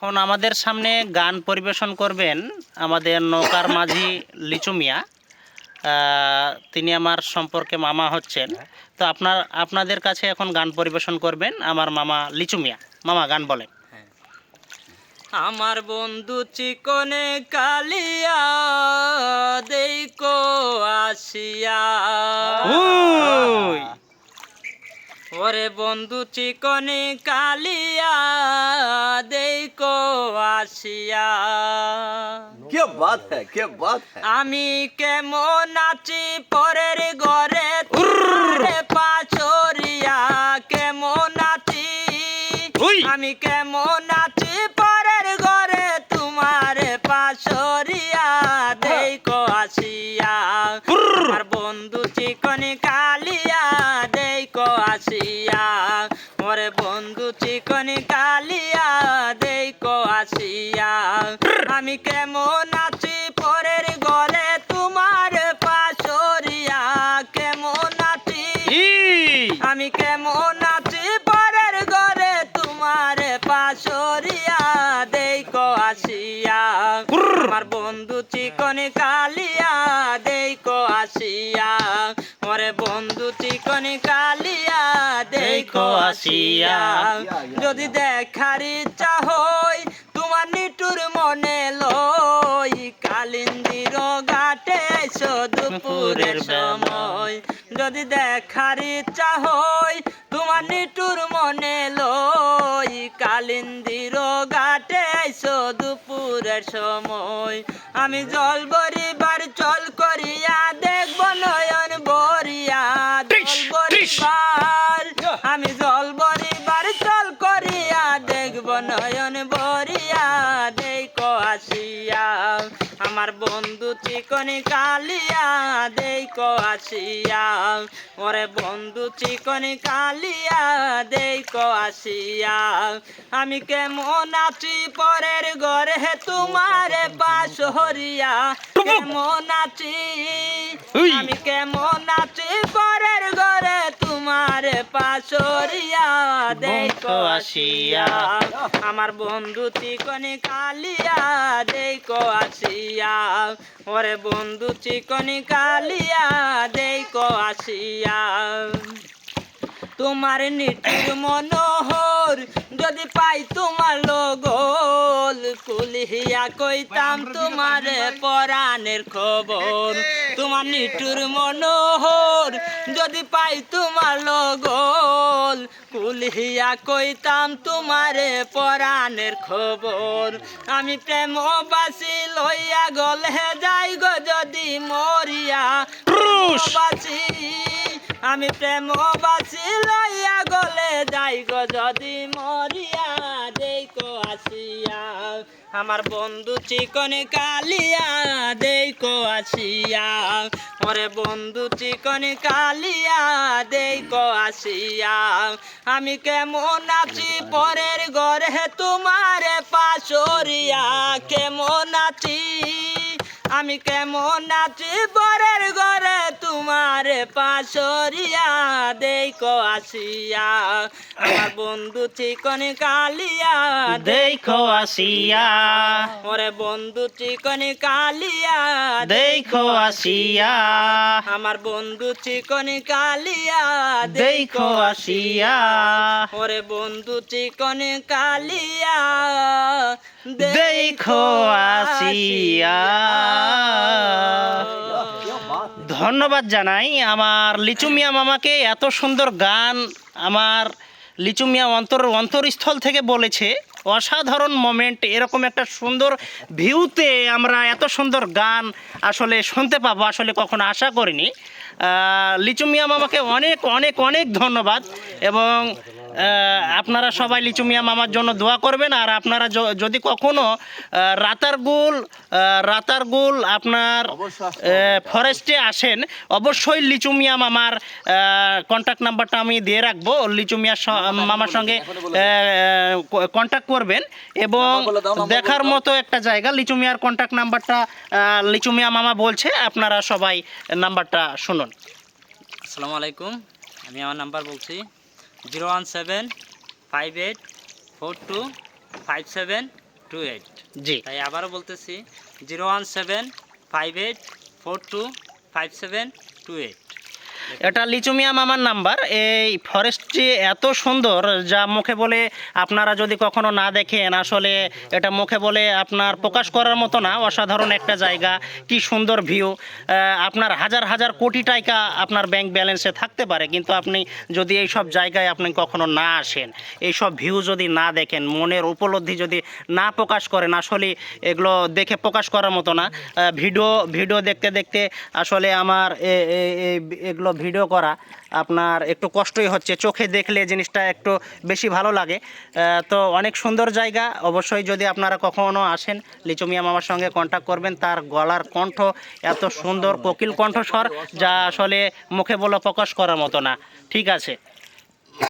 এখন আমাদের সামনে গান পরিবেশন করবেন আমাদের নৌকার মাঝি লিচু মিয়া। তিনি আমার সম্পর্কে মামা হচ্ছেন। তো আপনাদের কাছে এখন গান পরিবেশন করবেন আমার মামা লিচু মিয়া। মামা গান বলেন। আমার বন্ধু চিকনে কালিয়া দেইকো আসিয়া, ওরে বন্ধু চিকনে কালিয়া দেইকো আসিয়া। क्या बात है, क्या बात है। আমি কেমন নাচি পরের ঘরে তুরে পাচরিয়া, কেমন নাচি আমি কেমন নাচি পরের ঘরে তোমার পাচরিয়া দেইকো আসিয়া। আমার বন্ধু চিকনি কালিয়া দেইকো আসিয়া, ওরে বন্ধু চিকনি কালিয়া দেইকো আসিয়া। আমি কেমন নাচি পরের ঘরে তোমার পাচরিয়া, কেমন নাচি আমি কেমন নাচি পরের ঘরে তোমার পাচরিয়া দেইকো আসিয়া। আমার বন্ধু চিকনি কালিয়া দেইকো আসিয়া, ওরে বন্ধু চিকনি কালিয়া দেইকো আসিয়া। যদি দেখার ইচ্ছা হই তোমার নিটুর মনে লই, কালিন্দির ঘাটে এসো দুপুরের সময়। যদি দেখার ইচ্ছা হই তোমার নিটুর মনে লই, কালিন্দির ঘাটে এসো দুপুরের সময়। আমি জল বরিবার চল করিয়া দেখব নয়ন বরিয়া, জল বরিবার আমি জল বরিবার চল করিয়া দেখব নয়ন বরিয়া দেইকো আসিয়া। আমার বন্ধু চিকনি কালিয়া দেইকো আসিয়া, ওরে বন্ধু চিকনি কালিয়া দেইকো আসিয়া। আমি কেমন আছি পরের ঘরে তোমার পাশরিয়া, কেমন আছি আমি কেমন আছি পরের ঘরে তোমার পাশরিয়া দেইকো আসিয়া। আমার বন্ধু চিকনি কালিয়া দেইকো আসিয়া, ওরে বন্ধু চিকনি কালিয়া দেইকো আসিয়া। তোমার নিটির মনোহর যদি পাই তোমার লগল, কুলিয়া কইতাম তোমার পরাণের খবর। তোমার নিটুর মনোহর যদি পাই তোমার লগল, কুলিয়া কইতাম তোমার পরাণের খবর। আমি প্রেমবাসী লইয়া গলে যাই গো যদি মরিয়া, প্রেমবাসী আমি প্রেমবাসী লইয়া গলে যাই গো যদি মরিয়া দেইকো আসিয়া। আমার বন্ধু চিকনি কালিয়া দেইকো আসিয়া, ওরে বন্ধু চিকনি কালিয়া দেইকো আসিয়া। আমি কেমন আছি পরের ঘরে তোমার পাশরিয়া, কেমন আছি আমি কেমন আছি পরের ঘরে তোমার পাশরিয়া দেইকো আসিয়া। আমার বন্ধু চিকনি কালিয়া দেইখো আসিয়া, ওরে বন্ধু চিকনি কালিয়া দেইখো আসিয়া, আমার বন্ধু চিকনি কালিয়া দেইখো আসিয়া, ওরে বন্ধু চিকনি কালিয়া দেইখো আসিয়া। ধন্যবাদ জানাই আমার লিচু মিয়া মামাকে। এত সুন্দর গান আমার লিচু মিয়া অন্তরস্থল থেকে বলেছে। অসাধারণ মোমেন্ট। এরকম একটা সুন্দর ভিউতে আমরা এত সুন্দর গান আসলে শুনতে পাবো আসলে কখনো আশা করিনি। লিচু মিয়া মামাকে অনেক অনেক অনেক ধন্যবাদ। এবং আপনারা সবাই লিচু মিয়া মামার জন্য দোয়া করবেন। আর আপনারা যদি কখনো রাতারগুল আপনার ফরেস্টে আসেন, অবশ্যই লিচু মিয়া মামার কন্ট্যাক্ট নাম্বারটা আমি দিয়ে রাখবো। লিচু মিয়া মামার সঙ্গে কন্ট্যাক্ট করবেন। এবং দেখার মতো একটা জায়গা। লিচু মিয়ার কন্ট্যাক্ট নাম্বারটা লিচু মিয়া মামা বলছে, আপনারা সবাই নাম্বারটা শুনুন। আসসালামু আলাইকুম, আমি আমার নাম্বার বলছি 017584257 28। জি। তাই আবারও বলতেছি 01758425728। এটা লিচু মিয়া মামার নাম্বার। এই ফরেস্টটি এত সুন্দর যা মুখে বলে আপনারা যদি কখনো না দেখেন, আসলে এটা মুখে বলে আপনার প্রকাশ করার মতো না। অসাধারণ একটা জায়গা, কি সুন্দর ভিউ। আপনার হাজার হাজার কোটি টাকা আপনার ব্যাংক ব্যালেন্সে থাকতে পারে, কিন্তু আপনি যদি এই সব জায়গায় আপনি কখনো না আসেন, এই সব ভিউ যদি না দেখেন, মনের উপলব্ধি যদি না প্রকাশ করেন, আসলে এগুলো দেখে প্রকাশ করার মতো না। ভিডিও দেখতে দেখতে আসলে আমার এগুলো ভিডিও করা আপনার একটু কষ্টই হচ্ছে। চোখে দেখলে জিনিসটা একটু বেশি ভালো লাগে। তো অনেক সুন্দর জায়গা। অবশ্যই যদি আপনারা কখনো আসেন, লিচু মিয়া মামার সঙ্গে কন্ট্যাক্ট করবেন। তার গলার কণ্ঠ এত সুন্দর, কোকিল কণ্ঠস্বর, যা আসলে মুখে বলে প্রকাশ করার মতো না। ঠিক আছে।